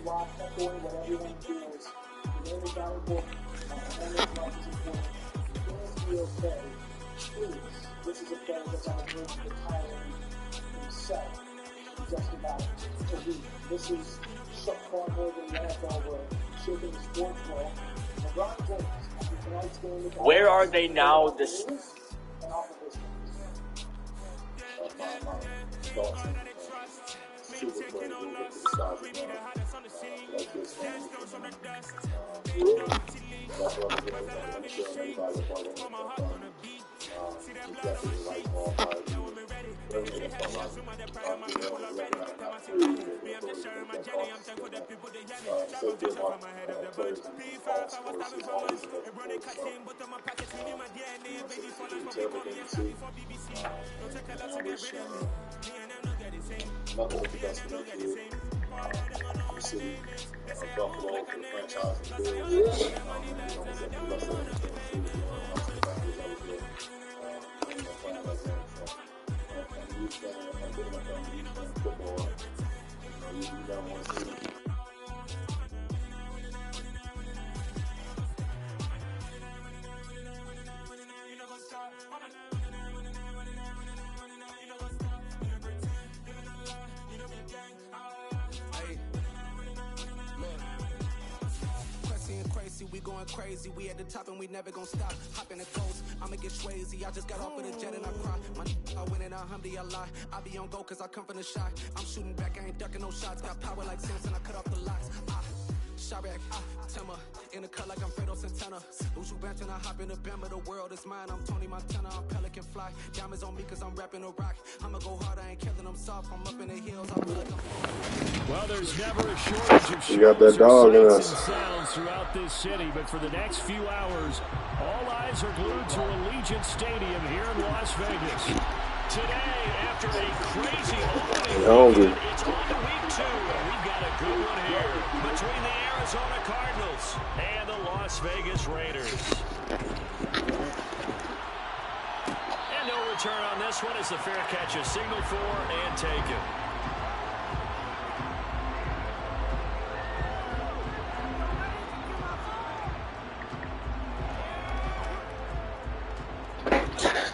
rock, echoing what everyone feels. The name is not important, only as much as important. Fans be okay. Please, this is a player that's on the road to retiring himself in just about a week. This is far more than the NFL will shaping the sports world. LeBron James, after tonight's game, where are they now? This. And off of this nothing with the best of the city, Buffalo, for the franchise, and Bills. We going crazy, we at the top and we never gonna stop. Hop in the coast, I'ma get swayzy. I just got off with a jet and I cry. I win in a Humvee, I lie. I be on go cause I come from the shot. I'm shooting back, I ain't ducking no shots. Got power like Samson, I cut off the locks. Shabak, Timmer, in the cut like I'm Fredo Santana. Ushu Banton, I hop in the Bama, the world is mine. I'm Tony Montana, I'm Pelican Fly. Diamonds on me cause I'm rapping a rock. I'ma go hard, I ain't killing them soft. I'm up in the hills, I feel like I'm... Well, there's never a shortage of you got that dog in us. sounds throughout this city, but for the next few hours, all eyes are glued to Allegiant Stadium here in Las Vegas. Today, after a crazy opening, it's on to week 2, and we've got a good one here between the Arizona Cardinals and the Las Vegas Raiders. And no return on this one as the fair catch is signaled for and taken.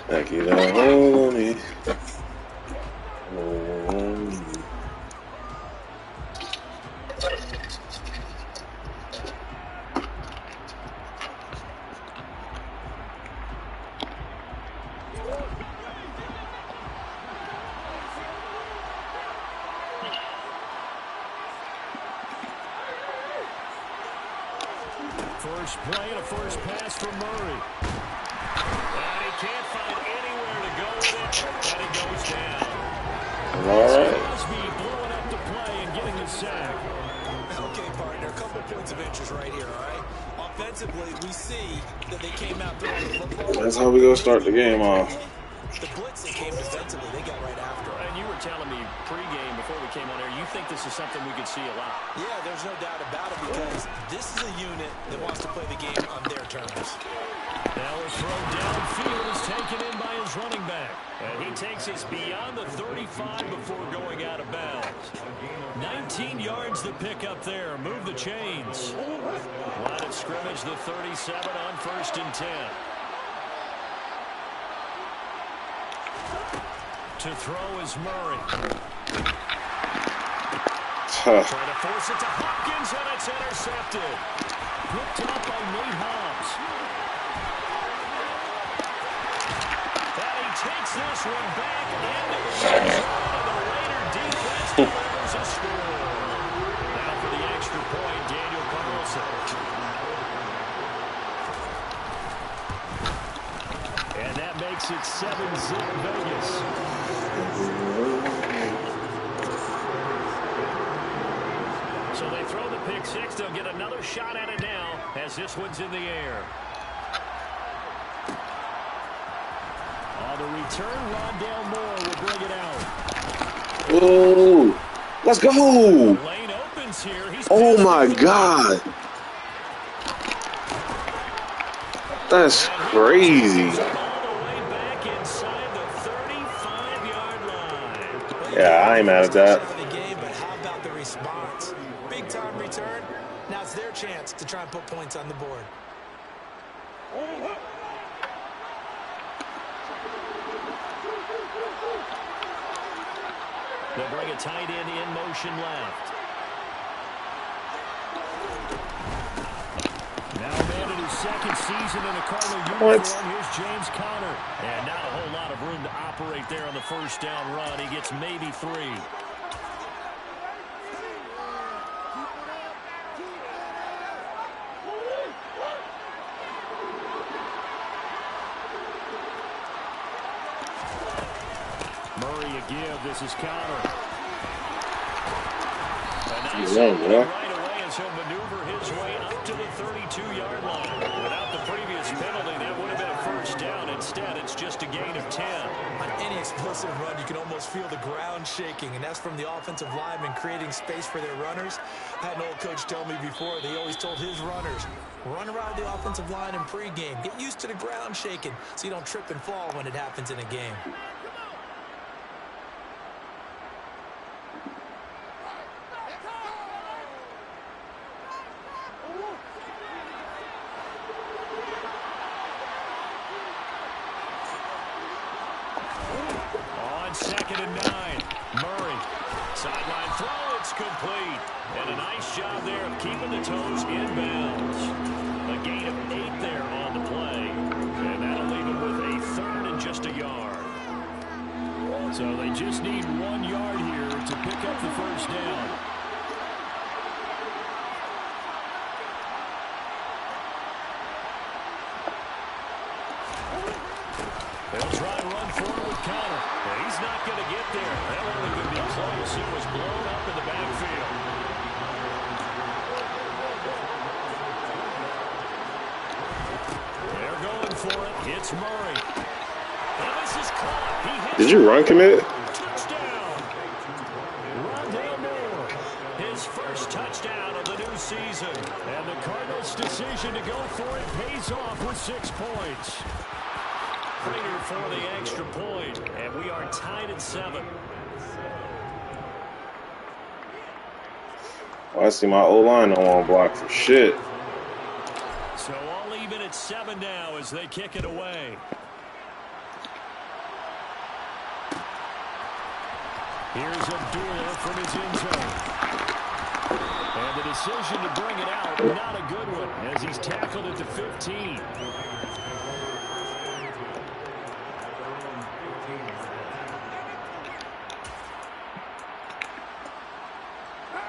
Back it out on me. First play and a first pass for Murray. And he can't find anywhere to go with it, and it goes down. All right. Crosby blowing up the play and getting a sack. Okay, partner, a couple points of interest right here, all right? Offensively, we see that they came out throwing the football. That's how we gonna start the game off. The blitz that came defensively, they got right after it. And you were telling me pregame before we came on air, you think this is something we could see a lot. Yeah, there's no doubt about it because this is a unit that wants to play the game on their terms. Now a throw downfield is taken in by his running back. And he takes us beyond the 35 before going out of bounds. 19 yards to pick up there. Move the chains. Line of scrimmage, the 37 on 1st and 10. To throw is Murray. Trying to force it to Hopkins, and it's intercepted. Picked up by Nate Hobbs. And he takes this one back into the red zone, and the Raider defense delivers a score. Now for the extra point, Daniel Carlson. And that makes it 7-0 Vegas. So they throw the pick six. They'll get another shot at it now as this one's in the air. On the return, Rondale Moore will bring it out. Oh, let's go. Lane opens here. Oh, my God. That's crazy. Yeah, I ain't mad at that. But how about the response? Big time Now it's their chance to try and put points on the board. They'll bring a tight end in motion left. Now a man in his second season in a Cardinal uniform. Here's James Conner. And not a whole lot of room to operate there on the first down run. He gets maybe 3. Murray a give. This is Conner. A nice right away as he'll maneuver his way up to the 32-yard line. Without the previous penalty, that would have been a first down. Instead, it's just a gain of 10. On any explosive run, you can almost feel the ground shaking, and that's from the offensive linemen creating space for their runners. I had an old coach tell me before, they always told his runners, run around the offensive line in pregame. Get used to the ground shaking so you don't trip and fall when it happens in a game. Second and 9. Murray. Sideline throw. It's complete. And a nice job there of keeping the toes in bounds. A gain of 8 there on the play. And that'll leave him with a 3rd and just a yard. So they just need 1 yard here to pick up the first down. They'll try and run forward with Conner. He's not going to get there. That wasn't going to be close. It was blown up in the backfield. They're going for it. It's Murray. And this is caught. Did you run commit? Touchdown. Rondale Moore. His first touchdown of the new season. And the Cardinals' decision to go for it pays off with 6 points. Prater for the extra point, and we are tied at 7. Oh, I see my O-line don't want to block for shit. So all even at 7 now as they kick it away. Here's Abdullah from his end zone. And the decision to bring it out, not a good one, as he's tackled at the 15.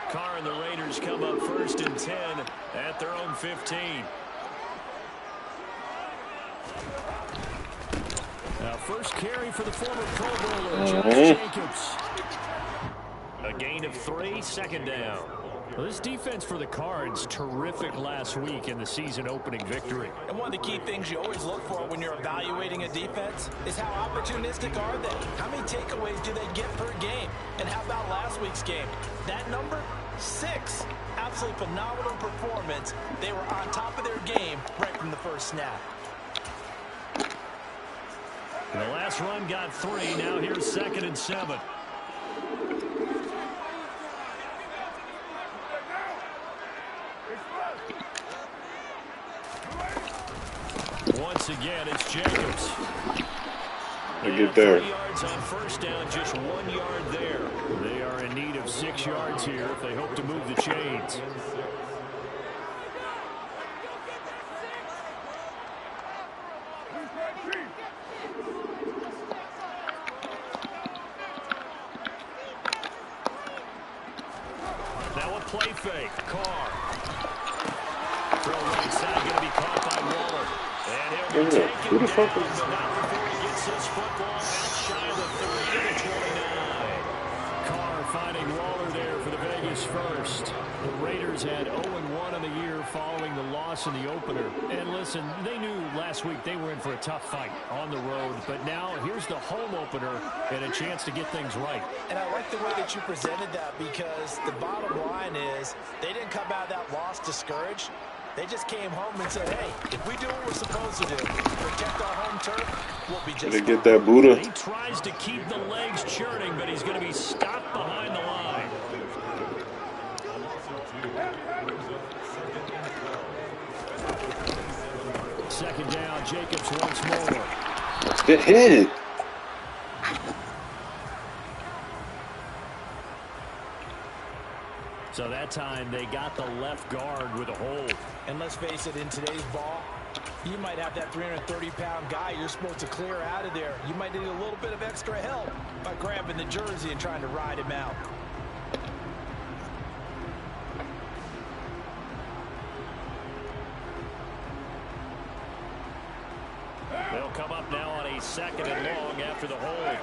Carr and the Raiders come up 1st and 10 at their own 15. Now first carry for the former Pro Bowler, Josh Jacobs. A gain of 3, 2nd down. Well, this defense for the Cards, terrific last week in the season-opening victory. And one of the key things you always look for when you're evaluating a defense is how opportunistic are they? How many takeaways do they get per game? And how about last week's game? That number? 6. Absolutely phenomenal performance. They were on top of their game right from the first snap. The last run got 3. Now here's 2nd and 7. Once again, it's Jacobs. They get there. 3 yards on first down, just 1 yard there. They are in need of 6 yards here if they hope to move the chains. Now a play fake. Carr. Throw right side, going to be caught by Waller. And he'll be taken down, but not before he gets his football out shy of the 30 to 29. Carr finding Waller there for the Vegas first. The Raiders had 0-1 in the year following the loss in the opener. And listen, they knew last week they were in for a tough fight on the road. But now here's the home opener and a chance to get things right. And I like the way that you presented that, because the bottom line is they didn't come out of that loss discouraged. They just came home and said, hey, if we do what we're supposed to do, protect our home turf, we'll be just fine. Did they get that Buddha? He tries to keep the legs churning, but he's going to be stopped behind the line. second down. Jacobs once more. Good hit. So that time they got the left guard with a hold. And let's face it, in today's ball, you might have that 330-pound guy you're supposed to clear out of there. You might need a little bit of extra help by grabbing the jersey and trying to ride him out. They'll come up now on a second and long after the hold.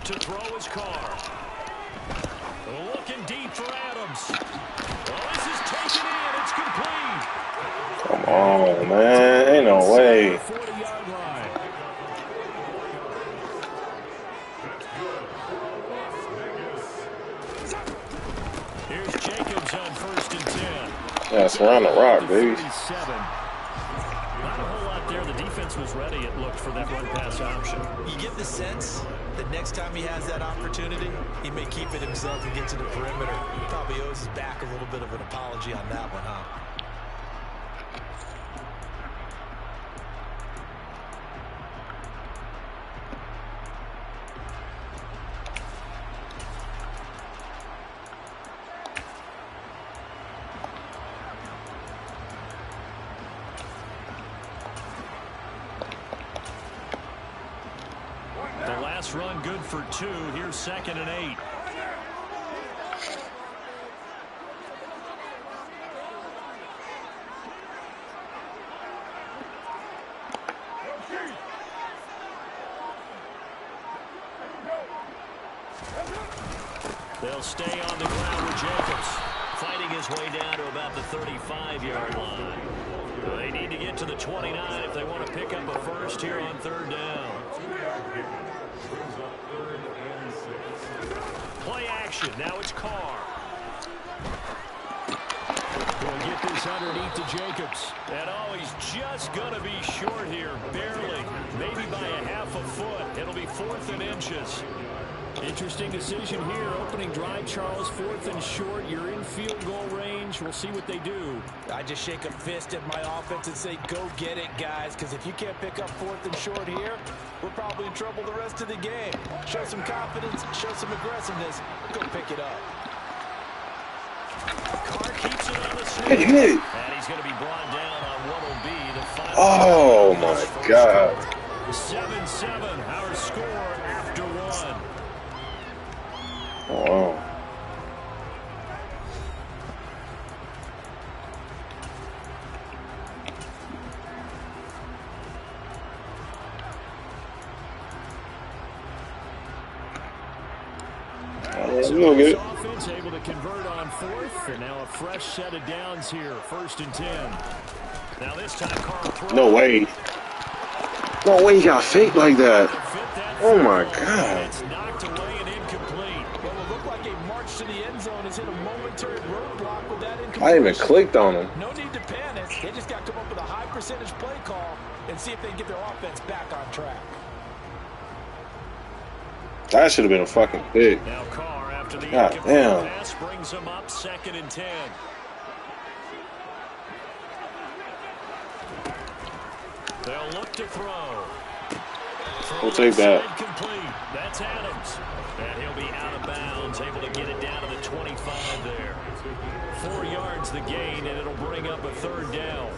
To throw his car. Looking deep for Adams. Well, this is taken in. It's complete. Come on, man. Ain't no way. 40-yard line. Here's Jacobs on 1st and 10. Yeah, surround the rock, baby. 37. Not a whole lot there. The defense was ready, it looked, for that run-pass option. You get the sense that next time he has that opportunity, he may keep it himself and get to the perimeter. He probably owes his back a little bit of an apology on that one, huh? The last run good for 2. Here's 2nd and 8. They'll stay on the ground with Jacobs, fighting his way down to about the 35-yard line. They need to get to the 29 if they want to pick up a first here on 3rd down. Play action. Now it's Carr. We'll get this underneath to Jacobs. And oh, he's just going to be short here. Barely. Maybe by a half a foot. It'll be 4th and inches. Interesting decision here. Opening drive, Charles. 4th and short. You're in field goal range. We'll see what they do. I just shake a fist at my offense and say, go get it, guys, because if you can't pick up 4th and short here, we're probably in trouble the rest of the game. Show some confidence, show some aggressiveness, go pick it up. Carr keeps it on the swing. Good hit. And he's going to be brought down on what will be the final. Oh, my God. 7-7, our score after 1. Wow. So we'll get it. Offense able to convert on 4th, and now a fresh set of downs here. 1st and 10. Now this time Carr throws. No way. No way he got faked like that. Oh, my God. It's knocked away and incomplete. What will look like a march to the end zone is hit a momentary roadblock with that incompletion. I even clicked on him. No need to panic. They just got to come up with a high percentage play call and see if they can get their offense back on track. That should have been a fucking pick. Now Carr, after the God incomplete damn. pass, brings him up 2nd and 10. They'll look to throw. We'll take that. Incomplete. That's Adams. And he'll be out of bounds, able to get it down to the 25 there. 4 yards the gain, and it'll bring up a 3rd down.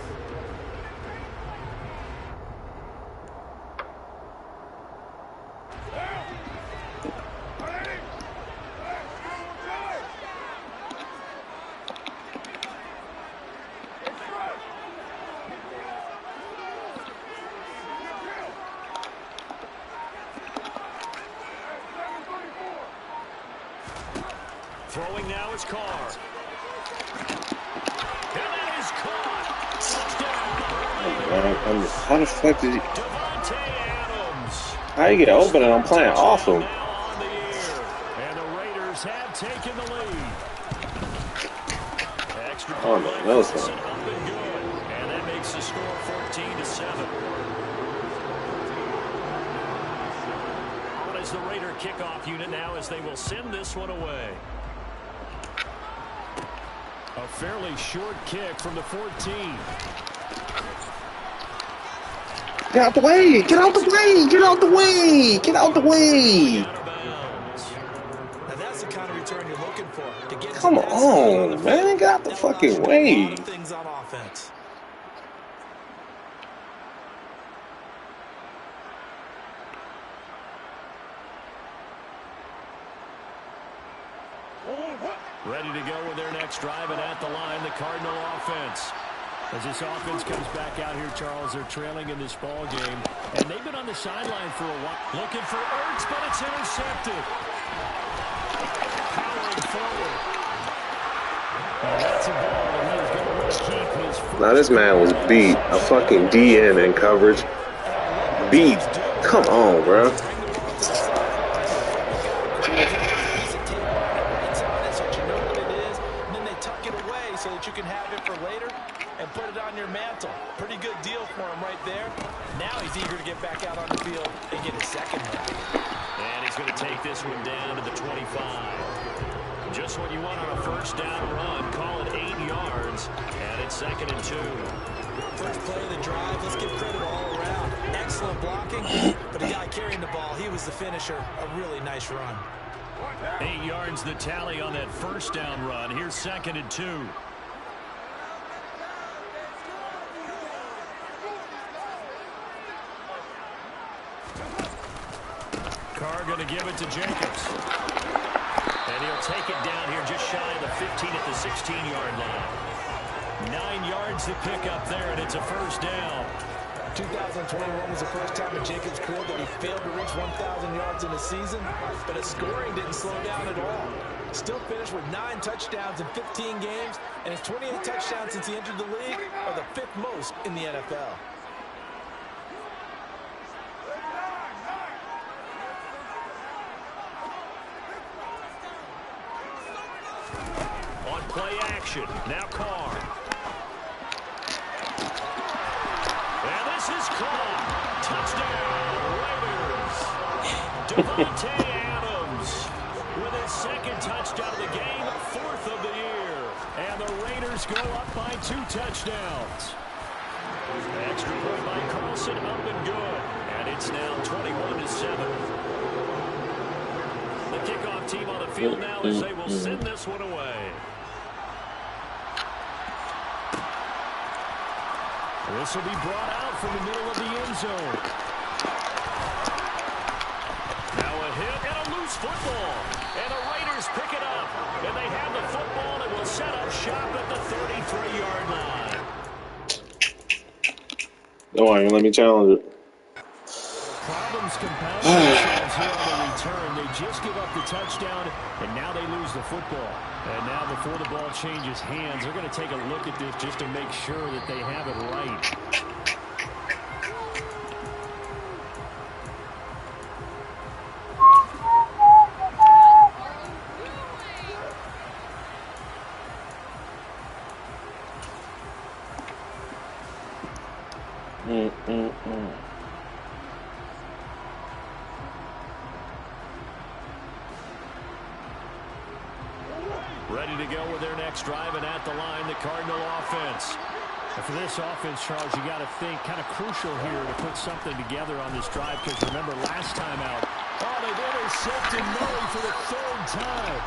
Throwing now is Carr. And that is caught. How the fuck did he? Devontae Adams. How you get open and I'm playing off him? Now on the air. And the Raiders have taken the lead. Extra Oh, no, that was fun. up and good. And that makes the score 14-7. as the Raider kickoff unit now as they will send this one away. A fairly short kick from the 14. Get out the way! Get out the way! Get out the way! Get out the way! Now that's the kind of return you're looking for. To get Come on, man. Get out the fucking way. Things on offense. Ready to go with their next drive, and at the line, the Cardinal offense. As this offense comes back out here, Charles, they're trailing in this ball game, and they've been on the sideline for a while. Looking for Ertz, but it's intercepted. Powering forward. Well, that's a ball that he is going to want to keep his first. Now this man was beat. A fucking DN in coverage. Beat. Come on, bro. So that you can have it for later and put it on your mantle. Pretty good deal for him right there. Now he's eager to get back out on the field and get his second one. And he's going to take this one down to the 25. Just what you want on a first down run. Call it 8 yards, and it's 2nd and 2. First play of the drive, let's give credit all around. Excellent blocking, but the guy carrying the ball, he was the finisher. A really nice run. 8 yards the tally on that first down run. Here's 2nd and 2. Carr going to give it to Jacobs. And he'll take it down here just shy of the 15 at the 16-yard line. 9 yards to pick up there, and it's a first down. 2021 was the first time in Jacobs' career that he failed to reach 1,000 yards in a season, but his scoring didn't slow down at all. Still finished with 9 touchdowns in 15 games, and his 28 touchdowns since he entered the league are the 5th most in the NFL. On play action, now Carr. And this is caught. Touchdown, Raiders. Devontae Adams with his 2nd touchdown of the game, 4th of the year. And the Raiders go up by 2 touchdowns. Extra point by Carlson, up and good. And it's now 21-7. The kickoff team on the field now as they will send this one away. This will be brought out from the middle of the end zone. Now a hit and a loose football. And the Raiders pick it up. And they have the football and will set up shop at the 33-yard line. Don't worry, let me challenge it. Problems compound themselves here on the return. They just give up the touchdown, and now they lose the football. And now before the ball changes hands, they're going to take a look at this just to make sure that they have it right. Ready to go with their next drive, and at the line, the Cardinal offense. And for this offense, Charles, you got to think kind of crucial here to put something together on this drive, because remember last time out, they've intercepted Murray for the 3rd time.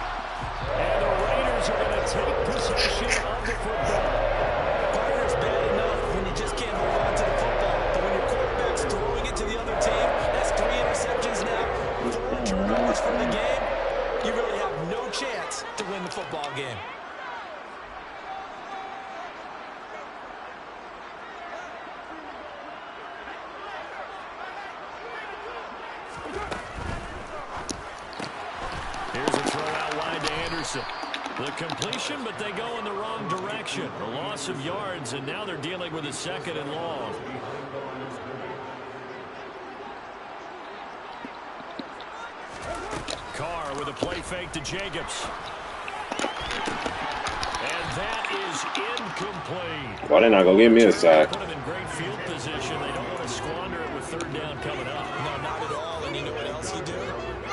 And the Raiders are going to take possession of the football. It's bad enough when you just can't hold on to the football, but when your quarterback's throwing it to the other team, that's 3 interceptions now, 4 turnovers from the game. You really have no chance to win the football game. Here's a throw out wide to Anderson. The completion, but they go in the wrong direction. A loss of yards, and now they're dealing with a 2nd and long. Carr with a play fake to Jacobs. And that is incomplete. Why they not going to give me a sack? Put him in great field position. They don't want to squander it with 3rd down coming up. No, not at all. And you know know what else you do?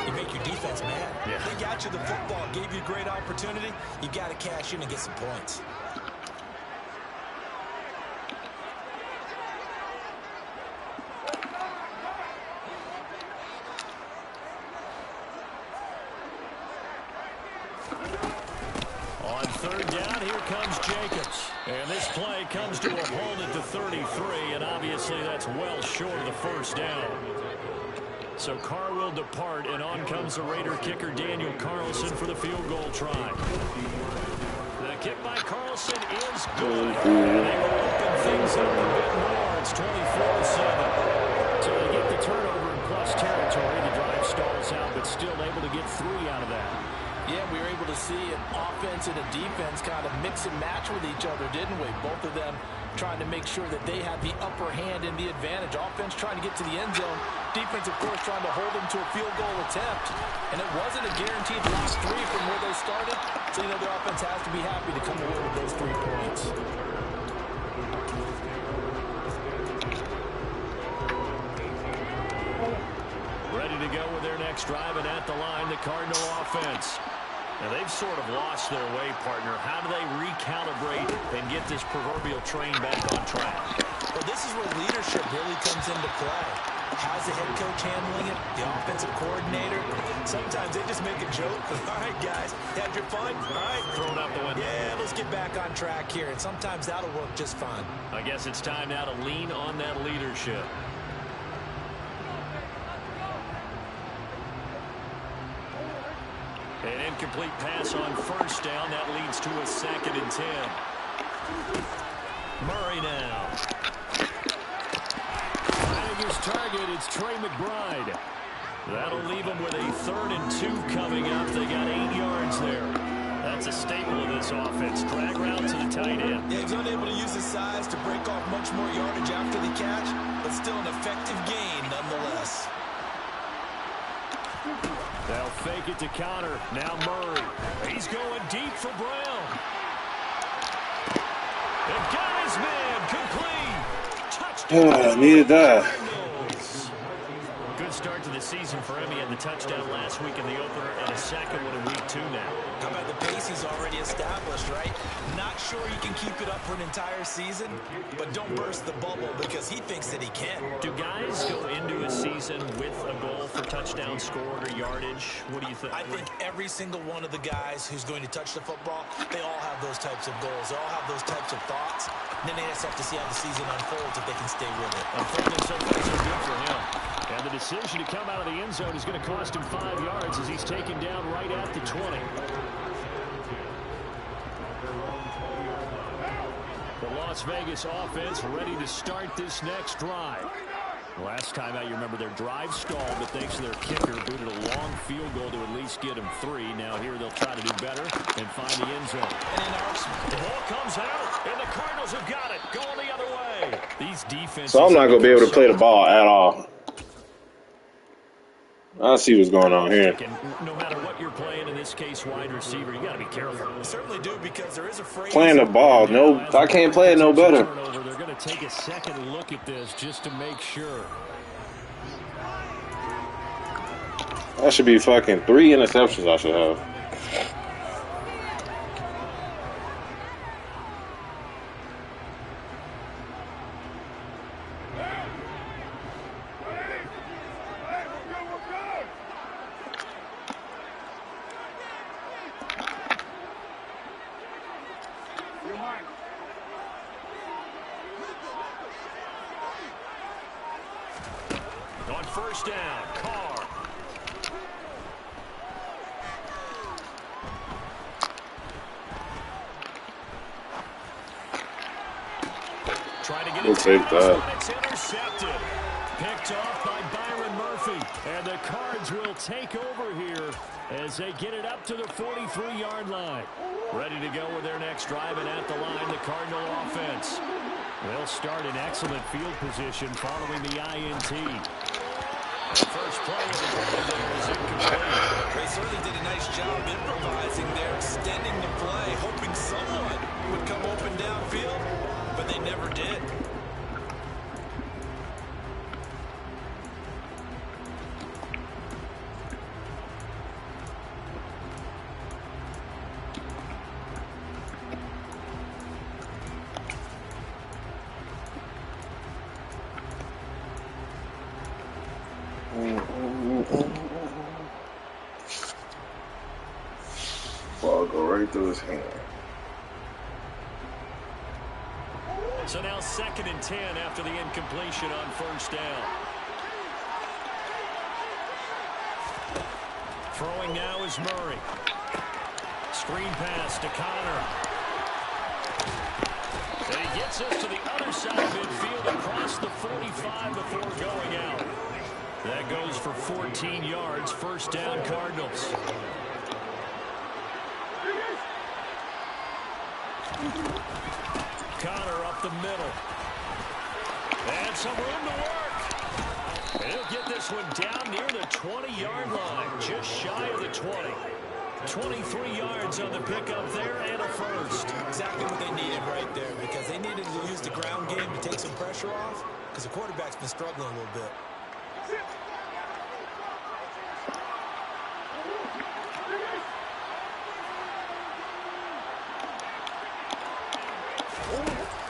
You make your defense mad. Yeah. They got you the football, gave you a great opportunity. You got to cash in and get some points. On third down, here comes Jacobs. And this play comes to a halt at the 33, and obviously that's well short of the first down. So Carr will depart, and on comes the Raider kicker Daniel Carlson for the field goal try. The kick by Carlson is good. And they will open things up a bit more. It's 24-7. So they get the turnover in plus territory. The drive stalls out, but still able to get 3 out of that. Yeah, we were able to see an offense and a defense kind of mix and match with each other, didn't we? Both of them trying to make sure that they had the upper hand and the advantage. Offense trying to get to the end zone. Defense, of course, trying to hold them to a field goal attempt. And it wasn't a guaranteed last 3 from where they started. So, you know, their offense has to be happy to come away with those 3 points. Ready to go with their next drive, and at the line, the Cardinal offense. Now, they've sort of lost their way, partner. How do they recalibrate and get this proverbial train back on track? Well, this is where leadership really comes into play. How's the head coach handling it? The offensive coordinator? Sometimes they just make a joke. All right, guys, had your fun? All right. Throw it out the window. Yeah, let's get back on track here. And sometimes that'll work just fine. I guess it's time now to lean on that leadership. An incomplete pass on first down. That leads to a 2nd and 10. Murray now. Finding his target, it's Trey McBride. That'll leave him with a 3rd and 2 coming up. They got 8 yards there. That's a staple of this offense. Drag route to the tight end. Yeah, he's unable to use his size to break off much more yardage after the catch, but still an effective gain nonetheless. They'll fake it to counter. Now Murray. He's going deep for Brown. They've got his man. Complete. Touchdown. Needed that. Good start to the season for him. He had the touchdown last week in the opener and a second one in week 2 now. How about the pace he's already established, right? Not sure he can keep it up for an entire season, but don't burst the bubble because he thinks that he can. Do guys go into a season with a goal for touchdown scored or yardage? What do you think? I think every single one of the guys who's going to touch the football, they all have those types of goals. They all have those types of thoughts. And then they just have to see how the season unfolds if they can stay with it. Unfolding so far so good for him. And the decision to come out of the end zone is going to cost him 5 yards as he's taken down right at the 20. The Las Vegas offense ready to start this next drive. Last time out, you remember their drive stalled, but thanks to their kicker, booted a long field goal to at least get them 3. Now here they'll try to do better and find the end zone. The ball comes out, and the Cardinals have got it. Going the other way. These defenses. So I'm not going to be able to play the ball at all. I see what's going on here. No matter what you're playing, in this case, wide receiver, you got to be careful. You certainly do, because there is a phrase. Playing the ball, no, I can't play it no better. They're going to take a second look at this just to make sure. That should be fucking 3 interceptions I should have. On first down, Carr. Trying to get We'll take that. It's intercepted. Picked off by Byron Murphy. And the Cards will take over here as they get it up to the 43-yard line. Ready to go with their next drive, and at the line, the Cardinal offense. They'll start in excellent field position following the INT. The first play of the drive there is incomplete. They certainly did a nice job improvising there, extending the play, hoping someone would come open downfield, but they never did. Ball go right through his hand. So now 2nd and 10 after the incompletion on first down. Throwing now is Murray. Screen pass to Connor. And he gets us to the other side of midfield across the 45 before going out. That goes for 14 yards. First down, Cardinals. Connor up the middle. And some room to work. And he'll get this one down near the 20-yard line, just shy of the 20. 23 yards on the pickup there and a first. Exactly what they needed right there, because they needed to use the ground game to take some pressure off, because the quarterback's been struggling a little bit.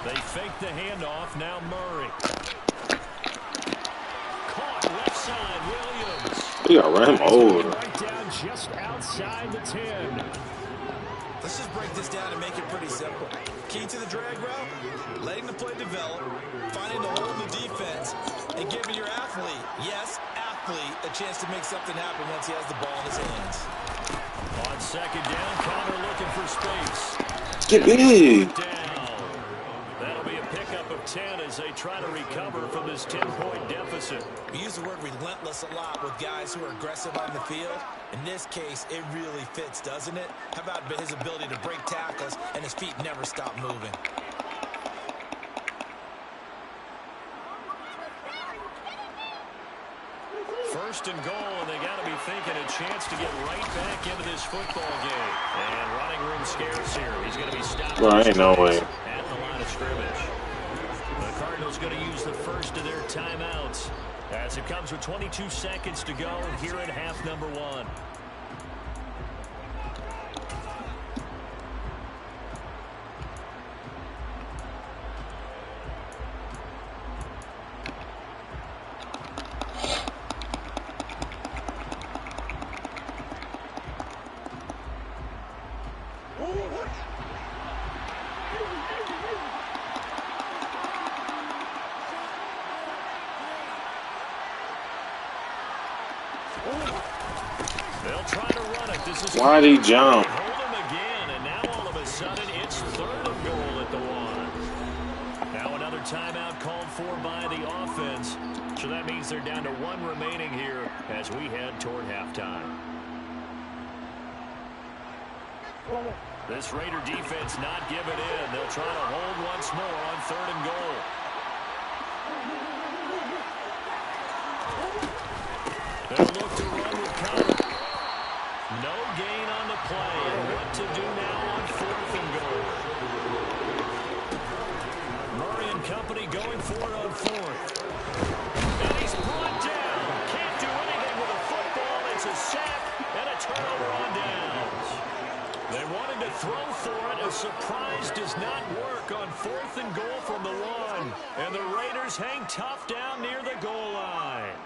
They fake the handoff. Now Murray. Caught left side. Williams. He got ran him over. Right down just outside the 10. Let's just break this down and make it pretty simple. Key to the drag route, letting the play develop, finding the hole in the defense, and giving your athlete, yes, athlete, a chance to make something happen once he has the ball in his hands. On 2nd down, Connor looking for space. Get big. That'll be a pickup of 10 as they try to recover from this 10-point deficit. We use the word relentless a lot with guys who are aggressive on the field. In this case, it really fits, doesn't it? How about his ability to break tackles and his feet never stop moving? First and goal, and they got to be thinking a chance to get right back into this football game. And running room scarce here. He's going to be stopped. Well, ain't no way. At the line of scrimmage. The Cardinals going to use the first of their timeouts as it comes with 22 seconds to go here at half number 1. They'll try to run it. This is Why'd he jump? hold him again, and now all of a sudden it's 3rd and goal at the 1. Now another timeout called for by the offense. So that means they're down to 1 remaining here as we head toward halftime. This Raider defense not giving in. They'll try to hold once more on 3rd and goal. They'll look to run with Connor. No gain on the play. And what to do now on 4th and goal. Murray and company going for it on 4th. And he's brought down. Can't do anything with a football. It's a sack and a turnover on downs. They wanted to throw for it. A surprise does not work on 4th and goal from the 1. And the Raiders hang tough down near the goal line.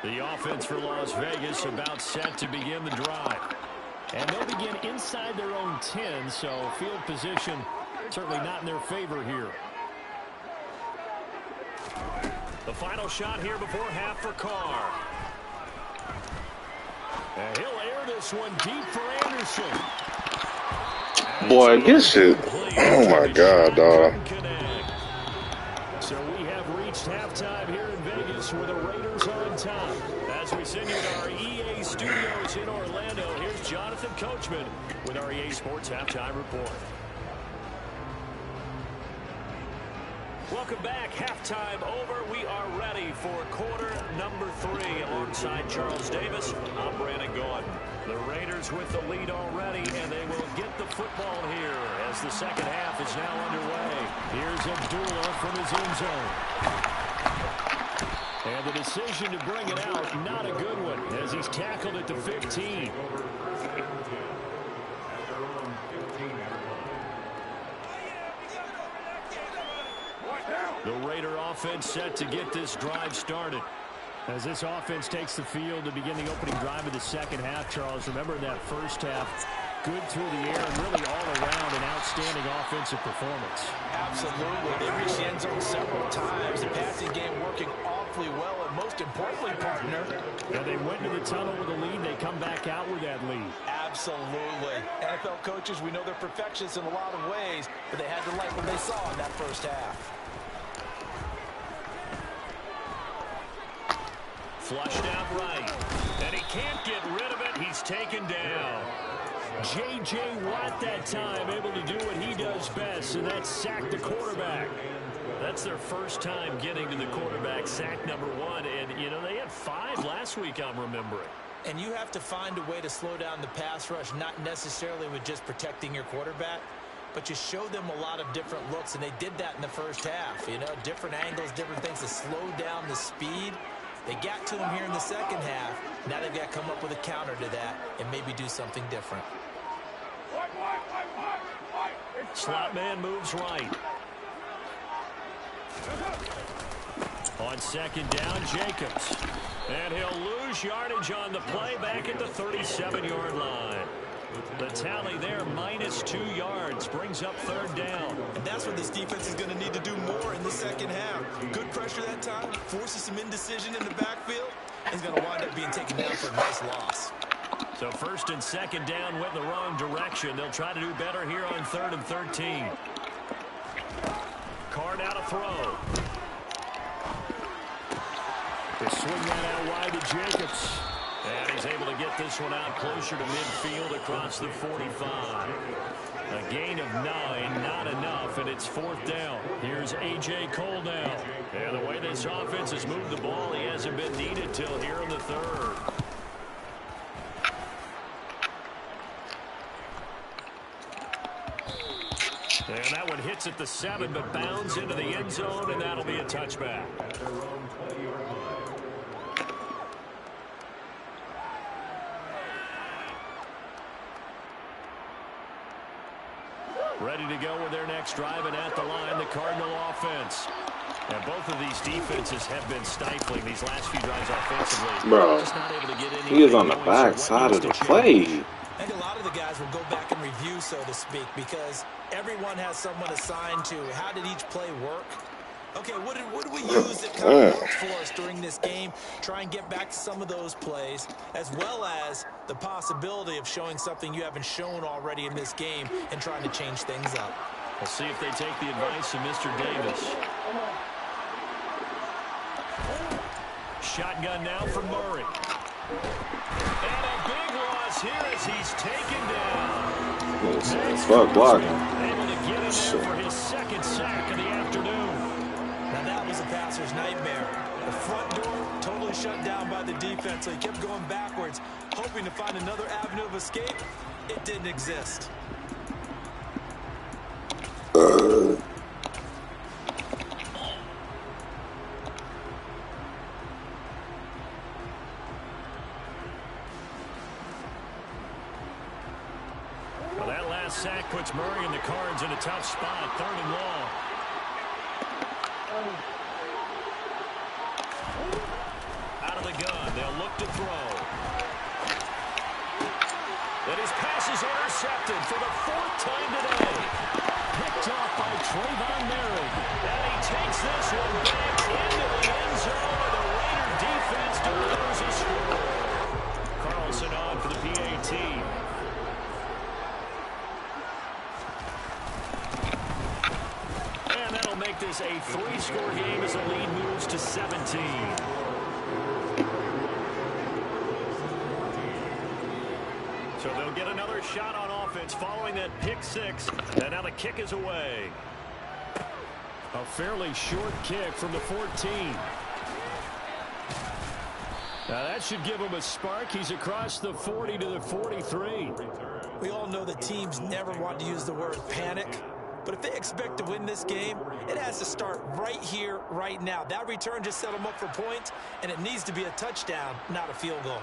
The offense for Las Vegas about set to begin the drive. And they'll begin inside their own 10, so field position certainly not in their favor here. The final shot here before half for Carr. And he'll air this one deep for Anderson. Boy, this shit. Oh my God, dog. So we have reached halftime here in Vegas where the Raiders are on top. As we send you to our EA studios in Orlando, here's Jonathan Coachman with our EA Sports Halftime Report. Welcome back. Halftime over. We are ready for quarter number 3. Alongside Charles Davis, I'm Brandon Gordon. The Raiders with the lead already, and they will get the football here as the second half is now underway. Here's Abdullah from his end zone. And And the decision to bring it out, not a good one, as he's tackled at the 15. The Raider offense set to get this drive started. As this offense takes the field to begin the opening drive of the second half, Charles, remember that first half, good through the air and really all around an outstanding offensive performance. Absolutely. They reached the end zone several times. The passing game working awfully well, and most importantly, partner. Yeah, they went into the tunnel with a lead. They come back out with that lead. Absolutely. NFL coaches, we know they're perfectionists in a lot of ways, but they had to like what they saw in that first half. Flushed out right. And he can't get rid of it. He's taken down. J.J. Watt that time able to do what he does best, and that's sack the quarterback. That's their first time getting to the quarterback, sack number 1. And, you know, they had 5 last week, I'm remembering. And you have to find a way to slow down the pass rush, not necessarily with just protecting your quarterback, but you show them a lot of different looks, and they did that in the first half. You know, different angles, different things to slow down the speed. They got to him here in the second half. Now they've got to come up with a counter to that and maybe do something different. Slot man moves right. On second down, Jacobs. And he'll lose yardage on the play back at the 37-yard line. The tally there, -2 yards, brings up third down. And that's what this defense is going to need to do more in the second half. Good pressure that time, forces some indecision in the backfield. He's going to wind up being taken down for a nice loss. So first and second down went in the wrong direction. They'll try to do better here on 3rd and 13. Card out a throw. They swing that out wide to Jacobs. And he's able to get this one out closer to midfield across the 45. A gain of 9, not enough, and it's 4th down. Here's A.J. Cole now. And the way this offense has moved the ball, he hasn't been needed till here in the 3rd. And that one hits at the 7, but bounds into the end zone, and that'll be a touchback. Ready to go with their next drive, and at the line, the Cardinal offense. And both of these defenses have been stifling these last few drives offensively. Bro, just not able to get he is on the back side of the play. I think a lot of the guys will go back and review, so to speak, because everyone has someone assigned to how did each play work. Okay, what did we use that kind of worked for us during this game? Try and get back to some of those plays, as well as the possibility of showing something you haven't shown already in this game and trying to change things up. We'll see if they take the advice of Mr. Davis. Shotgun now for Murray. And a big loss here as he's taken down. Fuck block. Able to get him there for his 2nd sack of the afternoon. Now that was a passer's nightmare. The front door totally shut down by the defense, so he kept going backwards, hoping to find another avenue of escape. It didn't exist. Well, that last sack puts Murray and the Cards in a tough spot, 3rd and long. Out of the gun, they'll look to throw. Then his pass is intercepted for the 4th time today. Picked off by Trayvon Merrick. And he takes this one back into the end zone, and the Raider defense delivers a score. Carlson on for the PAT. And that'll make this a 3-score game as the lead moves to 17. So they'll get another shot on offense following that pick 6. And now the kick is away. A fairly short kick from the 14. Now that should give him a spark. He's across the 40 to the 43. We all know that teams never want to use the word panic, But if they expect to win this game, it has to start right here, right now. That return just set them up for points, and it needs to be a touchdown, not a field goal.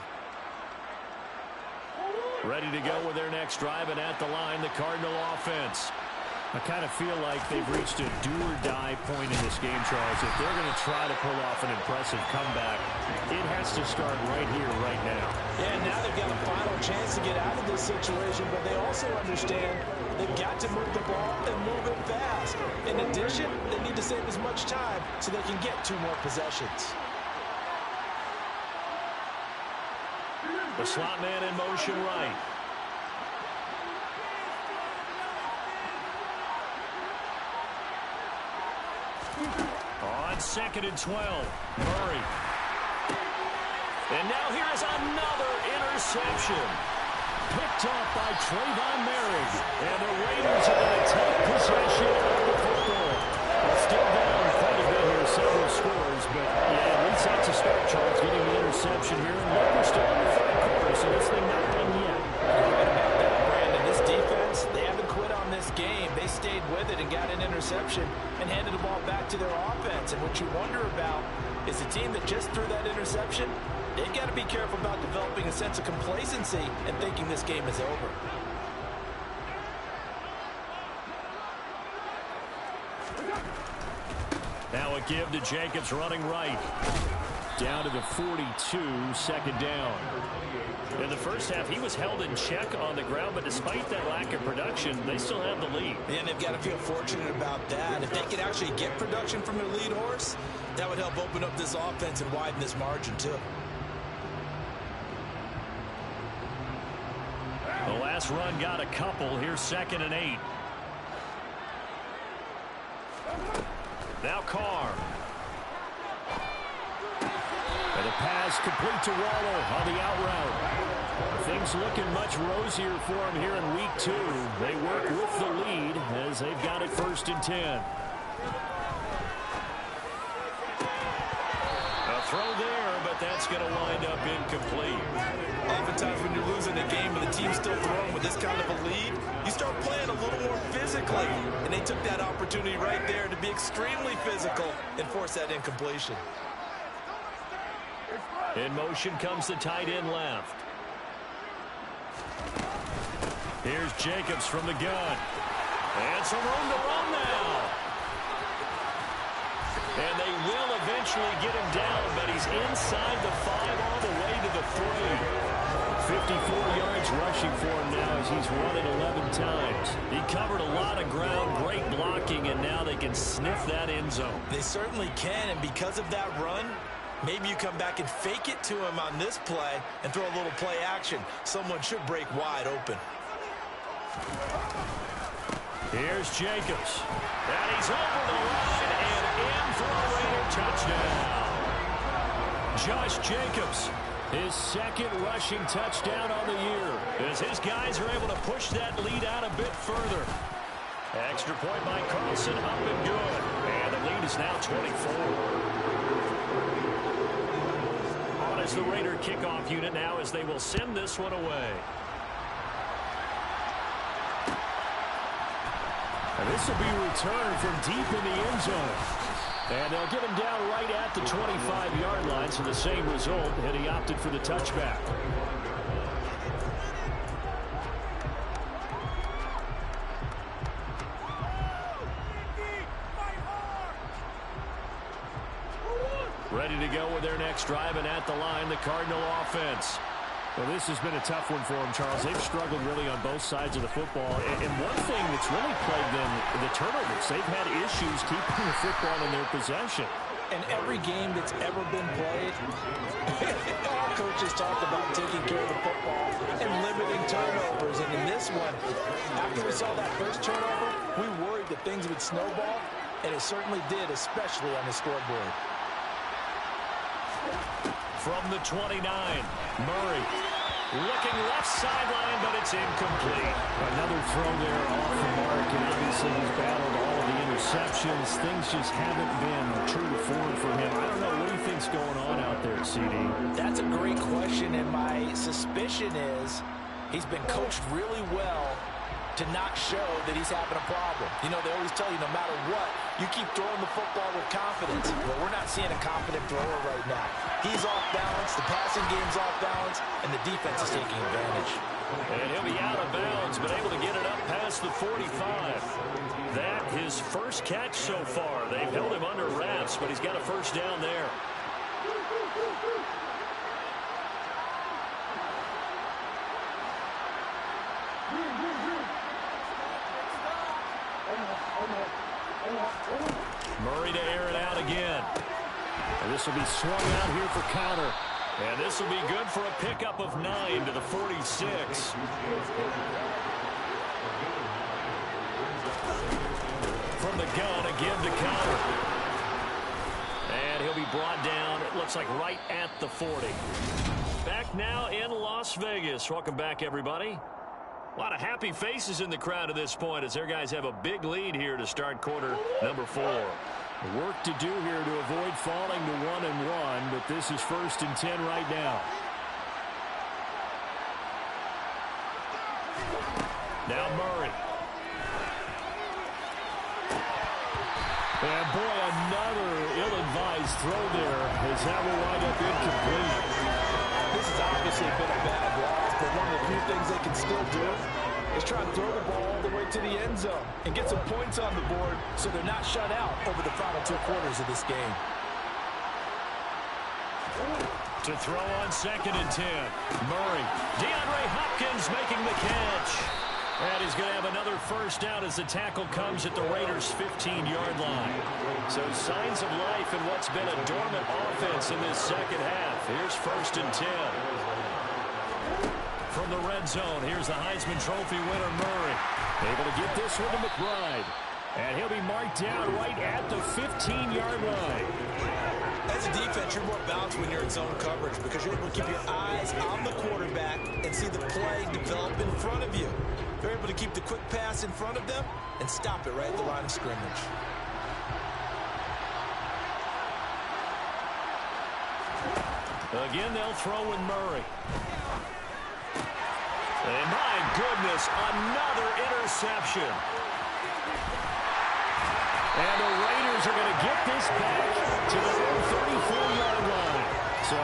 Ready to go with their next drive, and at the line, the Cardinal offense. I kind of feel like they've reached a do-or-die point in this game, Charles. If they're going to try to pull off an impressive comeback, it has to start right here, right now. Yeah, now they've got a final chance to get out of this situation, but they also understand they've got to move the ball and move it fast. In addition, they need to save as much time so they can get 2 more possessions. The slot man in motion right. On 2nd and 12, Murray. And now here is another interception. Picked off by Trayvon Merrick. And the Raiders are going to take possession of the football. Still down quite a bit here, several scores. But, yeah, at least that's a start, Charles, getting the interception here. And look, we're still in the 3rd quarter, so this thing not done yet. Brandon, this defense, they haven't quit on this game. They stayed with it and got an interception and handed the ball back to their offense. And what you wonder about is the team that just threw that interception, they got to be careful about developing a sense of complacency and thinking this game is over. Now a give to Jacobs running right. Down to the 42, 2nd down. In the first half, he was held in check on the ground, but despite that lack of production, they still have the lead. And they've got to feel fortunate about that. If they could actually get production from their lead horse, that would help open up this offense and widen this margin, too. The last run got a couple. Here's 2nd and 8. Now Carr. And the pass complete to Waller on the out route. Things looking much rosier for him here in week 2. They work with the lead as they've got it 1st and 10. A throw there, but that's going to wind up incomplete. Oftentimes when you're losing a game and the team's still throwing with this kind of a lead, you start playing a little more physically. And they took that opportunity right there to be extremely physical and force that incompletion. In motion comes the tight end left. Here's Jacobs from the gun. And some room to run now. And they will eventually get him down, but he's inside the 5 all the way to the 3. 54 yards rushing for him now as he's run it 11 times. He covered a lot of ground, great blocking, and now they can sniff that end zone. They certainly can, and because of that run, maybe you come back and fake it to him on this play and throw a little play action. Someone should break wide open. Here's Jacobs. And he's over the line and in for a Raider touchdown. Josh Jacobs, his 2nd rushing touchdown on the year, as his guys are able to push that lead out a bit further. Extra point by Carlson, up and good. And the lead is now 24. On as the Raider kickoff unit now as they will send this one away. And this will be returned from deep in the end zone. And they'll get him down right at the 25-yard line, so the same result, and he opted for the touchback. Ready to go with their next drive, and at the line, the Cardinal offense. Well, this has been a tough one for them, Charles. They've struggled really on both sides of the football. And one thing that's really plagued them, the turnovers. They've had issues keeping the football in their possession. In every game that's ever been played, our coaches talked about taking care of the football and limiting turnovers. And in this one, after we saw that first turnover, we worried that things would snowball, and it certainly did, especially on the scoreboard. From the 29, Murray looking left sideline, but it's incomplete. Another throw there off the mark, and obviously he's battled all of the interceptions. Things just haven't been true to form for him. I don't know. What do you think's going on out there, CD? That's a great question, and my suspicion is he's been coached really well to not show that he's having a problem. You know, they always tell you no matter what, you keep throwing the football with confidence. Well, we're not seeing a confident thrower right now. He's off balance, the passing game's off balance, and the defense is taking advantage. And he'll be out of bounds, but able to get it up past the 45. That his first catch so far. They've held him under wraps, but he's got a first down there. Murray to air it out again. And this will be swung out here for counter. And this will be good for a pickup of 9 to the 46. From the gun, again to counter. And he'll be brought down, it looks like right at the 40. Back now in Las Vegas. Welcome back, everybody. A lot of happy faces in the crowd at this point as their guys have a big lead here to start quarter number 4. Work to do here to avoid falling to 1-1, but this is 1st and 10 right now. Now Murray. And boy, another ill-advised throw there as that will wind up incomplete. This has obviously been a bad loss, but one of the few things they can still do is try to throw the ball all the way to the end zone and get some points on the board so they're not shut out over the final 2 quarters of this game. To throw on 2nd and 10. Murray. DeAndre Hopkins making the catch. And he's going to have another first down as the tackle comes at the Raiders' 15-yard line. So signs of life in what's been a dormant offense in this second half. Here's 1st and 10. From the red zone, here's the Heisman Trophy winner, Murray. Able to get this one to McBride. And he'll be marked down right at the 15-yard line. As a defense, you're more balanced when you're in zone coverage because you're able to keep your eyes on the quarterback and see the play develop in front of you. They're able to keep the quick pass in front of them and stop it right at the line of scrimmage. Again, they'll throw with Murray. And my goodness, another interception. And the Raiders are going to get this back to the 34-yard line. So